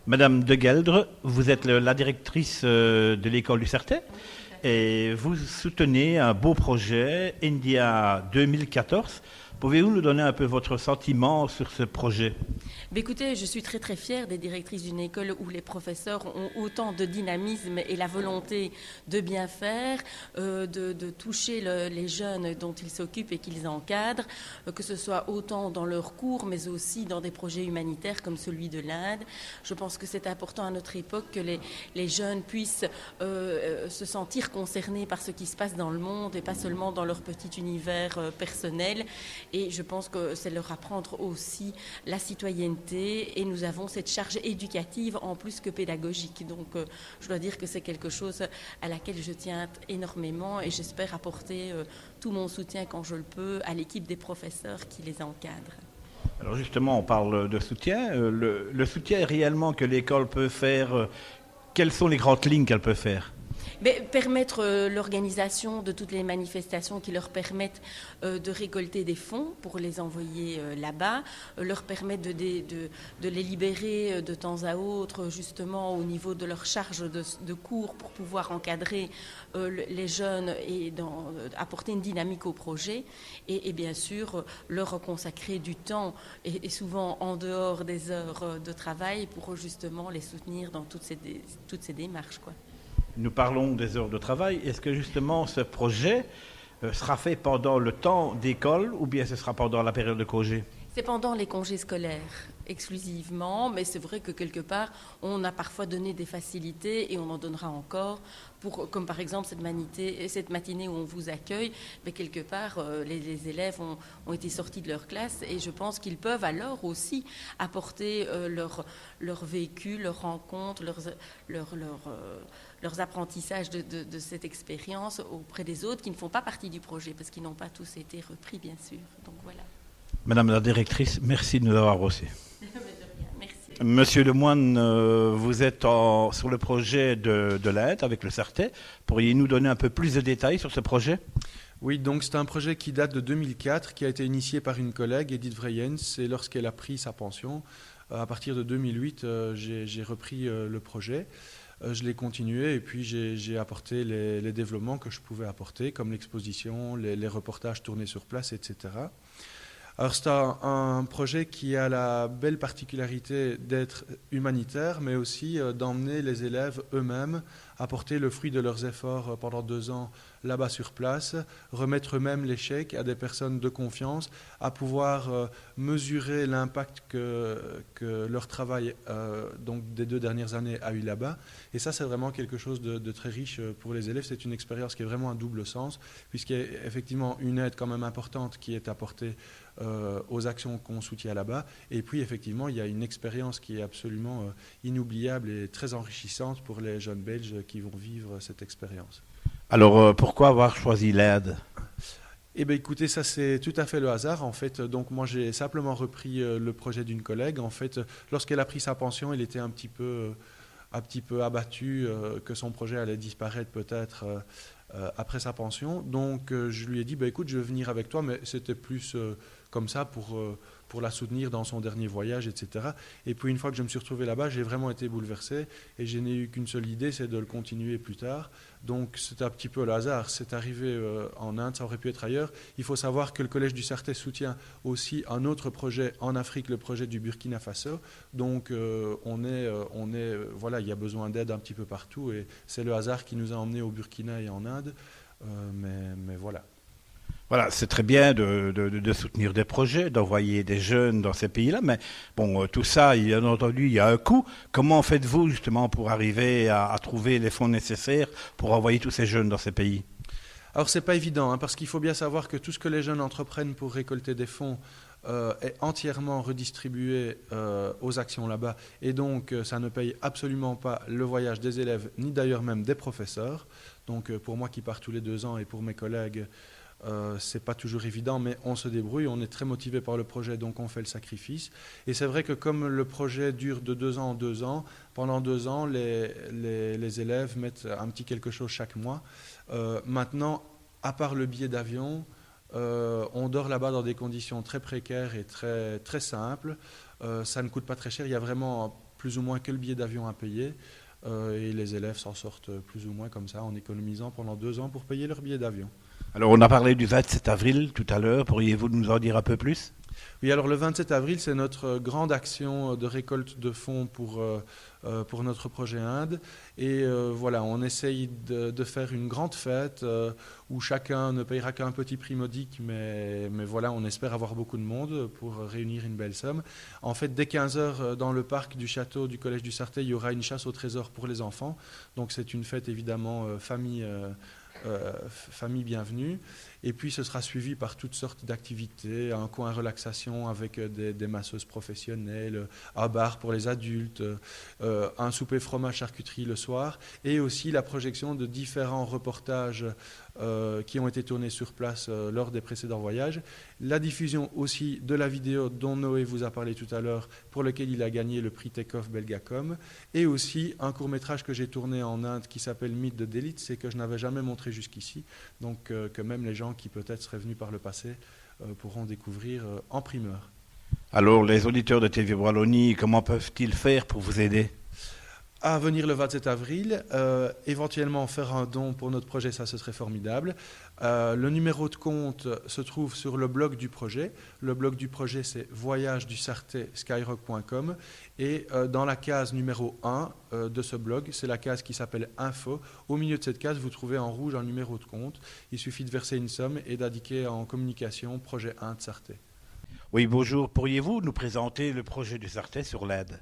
Madame de Gueldre, vous êtes la directrice de l'école du Certais et vous soutenez un beau projet, India 2014. Pouvez-vous nous donner un peu votre sentiment sur ce projet? Écoutez, je suis très très fière des directrices d'une école où les professeurs ont autant de dynamisme et la volonté de bien faire, de toucher les jeunes dont ils s'occupent et qu'ils encadrent, que ce soit autant dans leurs cours mais aussi dans des projets humanitaires comme celui de l'Inde. Je pense que c'est important à notre époque que les jeunes puissent se sentir concernés par ce qui se passe dans le monde et pas seulement dans leur petit univers personnel. Et je pense que c'est leur apprendre aussi la citoyenneté et nous avons cette charge éducative en plus que pédagogique. Donc je dois dire que c'est quelque chose à laquelle je tiens énormément et j'espère apporter tout mon soutien quand je le peux à l'équipe des professeurs qui les encadrent. Alors justement, on parle de soutien. Le soutien réellement que l'école peut faire, quelles sont les grandes lignes qu'elle peut faire? Mais permettre l'organisation de toutes les manifestations qui leur permettent de récolter des fonds pour les envoyer là-bas, leur permettre de les libérer de temps à autre justement au niveau de leur charge de cours pour pouvoir encadrer les jeunes et apporter une dynamique au projet et bien sûr leur consacrer du temps et souvent en dehors des heures de travail pour justement les soutenir dans toutes ces démarches, quoi. Nous parlons des heures de travail. Est-ce que justement ce projet sera fait pendant le temps d'école ou bien ce sera pendant la période de congé? C'est pendant les congés scolaires exclusivement, mais c'est vrai que quelque part, on a parfois donné des facilités et on en donnera encore, comme par exemple cette matinée où on vous accueille, mais quelque part, les élèves ont été sortis de leur classe et je pense qu'ils peuvent alors aussi apporter leur vécu, leurs rencontres, leurs apprentissages de cette expérience auprès des autres qui ne font pas partie du projet parce qu'ils n'ont pas tous été repris, bien sûr. Donc voilà. Madame la directrice, merci de nous avoir reçus. Merci. Monsieur Lemoine, vous êtes sur le projet de l'Inde avec le Certais. Pourriez-vous nous donner un peu plus de détails sur ce projet? Oui, donc c'est un projet qui date de 2004, qui a été initié par une collègue, Edith Vreyens, et lorsqu'elle a pris sa pension, à partir de 2008, j'ai repris le projet. Je l'ai continué et puis j'ai apporté les développements que je pouvais apporter, comme l'exposition, les reportages tournés sur place, etc. Alors c'est un projet qui a la belle particularité d'être humanitaire, mais aussi d'emmener les élèves eux-mêmes apporter le fruit de leurs efforts pendant 2 ans là-bas sur place, remettre eux-mêmes les chèques à des personnes de confiance, à pouvoir mesurer l'impact que leur travail donc des 2 dernières années a eu là-bas. Et ça, c'est vraiment quelque chose de très riche pour les élèves. C'est une expérience qui est vraiment à double sens, puisqu'il y a effectivement une aide quand même importante qui est apportée aux actions qu'on soutient là-bas. Et puis, effectivement, il y a une expérience qui est absolument inoubliable et très enrichissante pour les jeunes Belges qui vont vivre cette expérience. Alors, pourquoi avoir choisi l'Inde? Eh bien, écoutez, ça c'est tout à fait le hasard. En fait, donc moi j'ai simplement repris le projet d'une collègue. En fait, lorsqu'elle a pris sa pension, elle était un petit peu abattue que son projet allait disparaître peut-être après sa pension. Donc, je lui ai dit, écoute, je vais venir avec toi, mais c'était plus comme ça pour la soutenir dans son dernier voyage, etc. Et puis une fois que je me suis retrouvé là-bas, j'ai vraiment été bouleversé et je n'ai eu qu'une seule idée, c'est de le continuer plus tard. Donc c'est un petit peu le hasard, c'est arrivé en Inde, ça aurait pu être ailleurs. Il faut savoir que le Collège du Certais soutient aussi un autre projet en Afrique, le projet du Burkina Faso. Donc voilà, il y a besoin d'aide un petit peu partout et c'est le hasard qui nous a emmenés au Burkina et en Inde. Mais voilà. Voilà, c'est très bien de soutenir des projets, d'envoyer des jeunes dans ces pays-là, mais bon, tout ça, bien entendu, il y a un coût. Comment faites-vous justement pour arriver à trouver les fonds nécessaires pour envoyer tous ces jeunes dans ces pays? Alors, c'est pas évident, parce qu'il faut bien savoir que tout ce que les jeunes entreprennent pour récolter des fonds est entièrement redistribué aux actions là-bas, et donc ça ne paye absolument pas le voyage des élèves, ni d'ailleurs même des professeurs. Donc, pour moi qui pars tous les 2 ans et pour mes collègues, c'est pas toujours évident, mais on se débrouille, on est très motivé par le projet, donc on fait le sacrifice. Et c'est vrai que comme le projet dure de 2 ans en 2 ans, pendant 2 ans, les élèves mettent un petit quelque chose chaque mois. Maintenant, à part le billet d'avion, on dort là-bas dans des conditions très précaires et très, très simples. Ça ne coûte pas très cher, il y a vraiment plus ou moins que le billet d'avion à payer. Et les élèves s'en sortent plus ou moins comme ça, en économisant pendant 2 ans pour payer leur billet d'avion. Alors, on a parlé du 27 avril tout à l'heure. Pourriez-vous nous en dire un peu plus? Oui, alors le 27 avril, c'est notre grande action de récolte de fonds pour notre projet Inde. Et voilà, on essaye de faire une grande fête où chacun ne payera qu'un petit prix modique, mais voilà, on espère avoir beaucoup de monde pour réunir une belle somme. En fait, dès 15 heures, dans le parc du château du Collège du Sarthet, il y aura une chasse au trésor pour les enfants. Donc c'est une fête évidemment famille bienvenue. Et puis ce sera suivi par toutes sortes d'activités, un coin relaxation avec des masseuses professionnelles, un bar pour les adultes, un souper fromage charcuterie le soir, et aussi la projection de différents reportages qui ont été tournés sur place lors des précédents voyages, la diffusion aussi de la vidéo dont Noé vous a parlé tout à l'heure, pour lequel il a gagné le prix Take-Off Belgacom, et aussi un court-métrage que j'ai tourné en Inde qui s'appelle Mythe de Délite, c'est que je n'avais jamais montré jusqu'ici, donc que même les gens qui peut-être seraient venus par le passé pourront découvrir en primeur. Alors, les auditeurs de TV Wallonie, comment peuvent-ils faire pour vous aider? À venir le 27 avril, éventuellement faire un don pour notre projet, ça ce serait formidable. Le numéro de compte se trouve sur le blog du projet. Le blog du projet, c'est voyagesdusarthetskyrock.com. Et dans la case numéro 1 de ce blog, c'est la case qui s'appelle Info. Au milieu de cette case, vous trouvez en rouge un numéro de compte. Il suffit de verser une somme et d'indiquer en communication projet 1 de Sarthet. Oui, bonjour. Pourriez-vous nous présenter le projet du Sarthet sur l'Inde?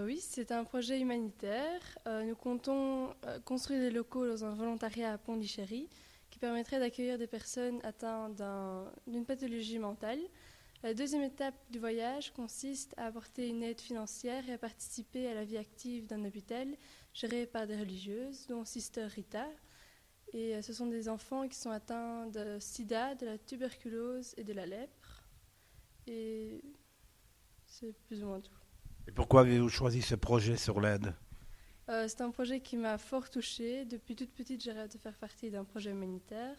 Oui, c'est un projet humanitaire. Nous comptons construire des locaux dans un volontariat à Pondichéry qui permettrait d'accueillir des personnes atteintes d'une pathologie mentale. La deuxième étape du voyage consiste à apporter une aide financière et à participer à la vie active d'un hôpital géré par des religieuses, dont Sister Rita. Et ce sont des enfants qui sont atteints de sida, de la tuberculose et de la lèpre. Et c'est plus ou moins tout. Et pourquoi avez-vous choisi ce projet sur l'Inde? C'est un projet qui m'a fort touchée. Depuis toute petite, j'ai rêvé de faire partie d'un projet humanitaire.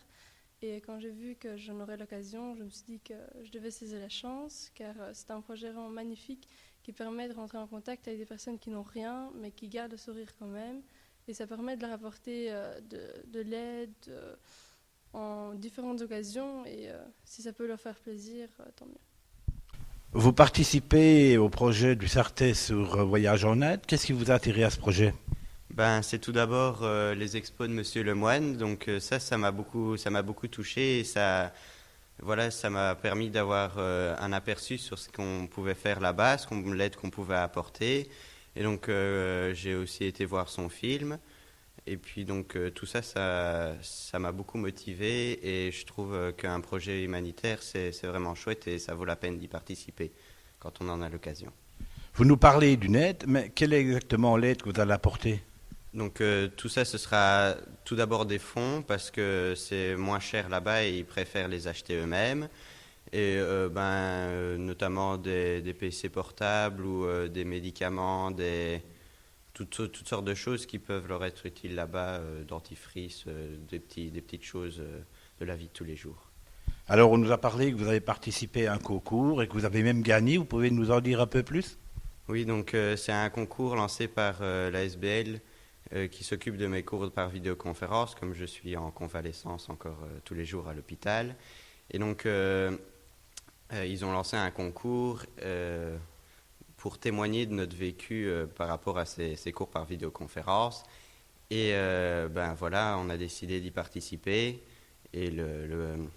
Et quand j'ai vu que j'en aurais l'occasion, je me suis dit que je devais saisir la chance, car c'est un projet vraiment magnifique qui permet de rentrer en contact avec des personnes qui n'ont rien, mais qui gardent le sourire quand même. Et ça permet de leur apporter de l'aide en différentes occasions. Et si ça peut leur faire plaisir, tant mieux. Vous participez au projet du Sarthet sur Voyage en Inde. Qu'est-ce qui vous a attiré à ce projet? C'est tout d'abord les expos de Monsieur Lemoine, donc ça m'a beaucoup touché et ça m'a permis d'avoir un aperçu sur ce qu'on pouvait faire là-bas, l'aide qu'on pouvait apporter. Et donc j'ai aussi été voir son film. Et puis donc tout ça m'a beaucoup motivé et je trouve qu'un projet humanitaire c'est vraiment chouette et ça vaut la peine d'y participer quand on en a l'occasion. Vous nous parlez d'une aide, mais quelle est exactement l'aide que vous allez apporter? Donc tout ça ce sera tout d'abord des fonds parce que c'est moins cher là-bas et ils préfèrent les acheter eux-mêmes. Et notamment des PC portables ou des médicaments, toutes sortes de choses qui peuvent leur être utiles là-bas, dentifrice, des petites choses de la vie de tous les jours. Alors, on nous a parlé que vous avez participé à un concours et que vous avez même gagné. Vous pouvez nous en dire un peu plus? Oui, donc c'est un concours lancé par la SBL qui s'occupe de mes cours par vidéoconférence, comme je suis en convalescence encore tous les jours à l'hôpital. Et donc, ils ont lancé un concours pour témoigner de notre vécu par rapport à ces cours par vidéoconférence. Et on a décidé d'y participer. Et le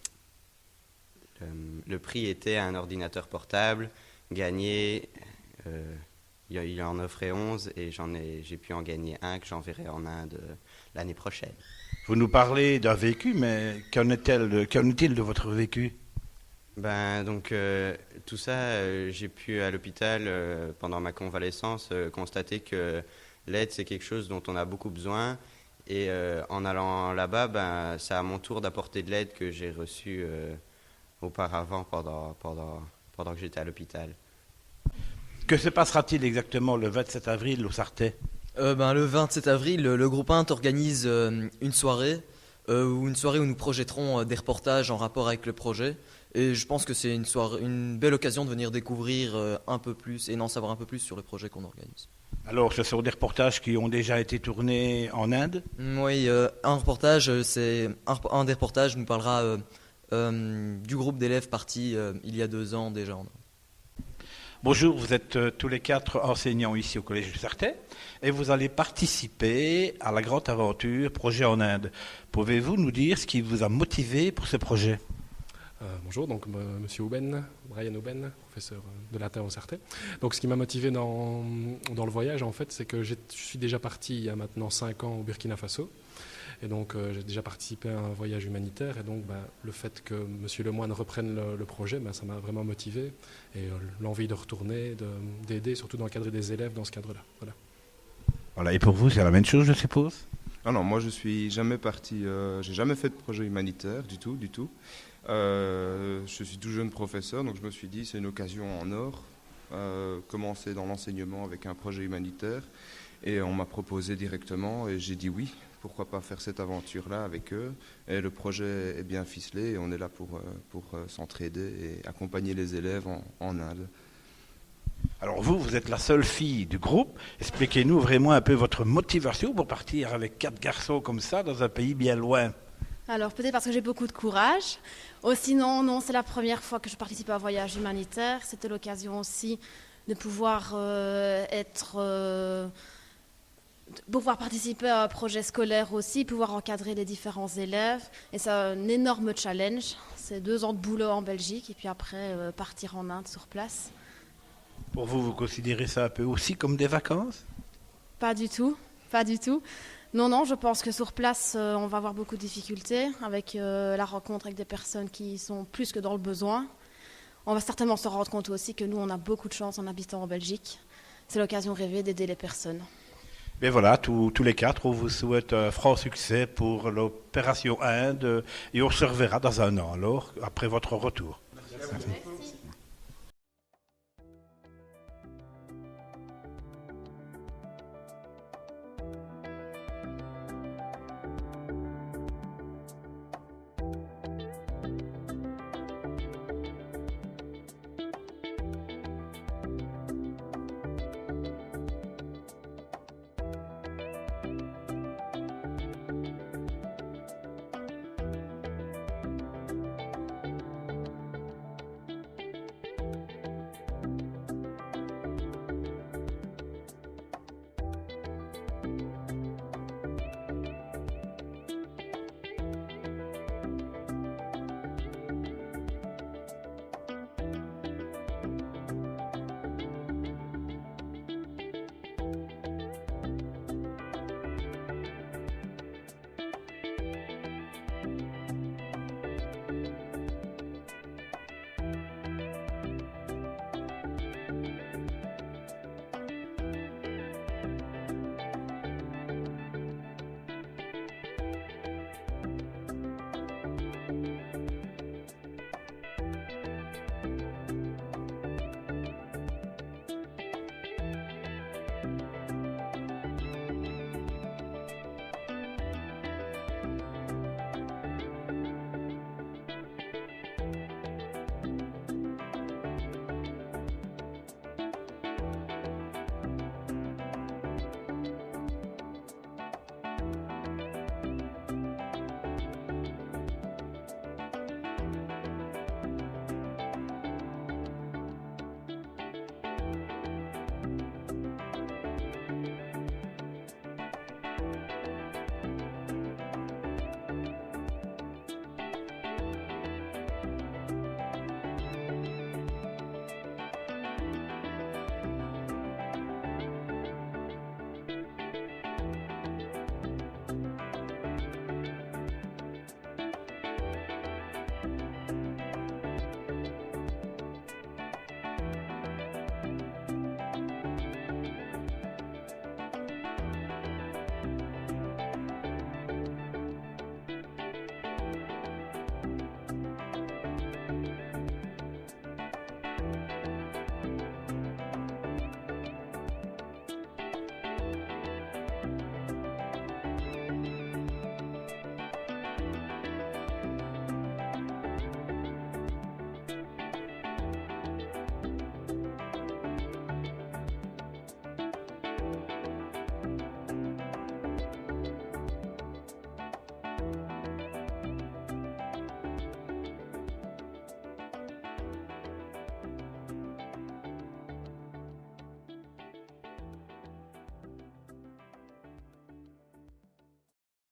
prix était un ordinateur portable gagné. Il en offrait 11 et j'ai pu en gagner un que j'enverrai en Inde l'année prochaine. Vous nous parlez d'un vécu, mais qu'en est-il de votre vécu? Tout ça, j'ai pu à l'hôpital pendant ma convalescence constater que l'aide c'est quelque chose dont on a beaucoup besoin et en allant là-bas, c'est à mon tour d'apporter de l'aide que j'ai reçue auparavant pendant que j'étais à l'hôpital. Que se passera-t-il exactement le 27 avril au Sarthet? Le 27 avril, le groupe Int organise une soirée où nous projetterons des reportages en rapport avec le projet. Et je pense que c'est une belle occasion de venir découvrir un peu plus et d'en savoir un peu plus sur le projet qu'on organise. Alors, ce sont des reportages qui ont déjà été tournés en Inde. Oui, un reportage, un des reportages nous parlera du groupe d'élèves partis il y a 2 ans déjà. Bonjour, vous êtes tous les 4 enseignants ici au Collège de Sarthet et vous allez participer à la grande aventure Projet en Inde. Pouvez-vous nous dire ce qui vous a motivé pour ce projet ? Bonjour, donc Monsieur Brian Auben, professeur de latin au Sarthet. Donc ce qui m'a motivé dans le voyage, en fait, c'est que je suis déjà parti il y a maintenant 5 ans au Burkina Faso. Et donc j'ai déjà participé à un voyage humanitaire. Et donc le fait que Monsieur Lemoine reprenne le projet, ça m'a vraiment motivé. Et l'envie de retourner, d'aider, surtout d'encadrer des élèves dans ce cadre-là. Voilà, et pour vous, c'est la même chose, je suppose ? Ah non, moi je suis jamais parti, j'ai jamais fait de projet humanitaire du tout. Je suis tout jeune professeur, donc je me suis dit c'est une occasion en or, commencer dans l'enseignement avec un projet humanitaire. Et on m'a proposé directement et j'ai dit oui, pourquoi pas faire cette aventure-là avec eux. Et le projet est bien ficelé et on est là pour s'entraider et accompagner les élèves en Inde. Alors vous êtes la seule fille du groupe. Expliquez-nous vraiment un peu votre motivation pour partir avec 4 garçons comme ça dans un pays bien loin. Alors peut-être parce que j'ai beaucoup de courage. Sinon, non, c'est la première fois que je participe à un voyage humanitaire. C'était l'occasion aussi de pouvoir pouvoir participer à un projet scolaire aussi, pouvoir encadrer les différents élèves. Et c'est un énorme challenge. C'est 2 ans de boulot en Belgique et puis après partir en Inde sur place. Pour vous, vous considérez ça un peu aussi comme des vacances ? Pas du tout, pas du tout. Non, je pense que sur place, on va avoir beaucoup de difficultés avec la rencontre avec des personnes qui sont plus que dans le besoin. On va certainement se rendre compte aussi que nous, on a beaucoup de chance en habitant en Belgique. C'est l'occasion rêvée d'aider les personnes. Mais voilà, tous les 4, on vous souhaite un franc succès pour l'opération Inde et on se reverra dans 1 an alors, après votre retour. Merci.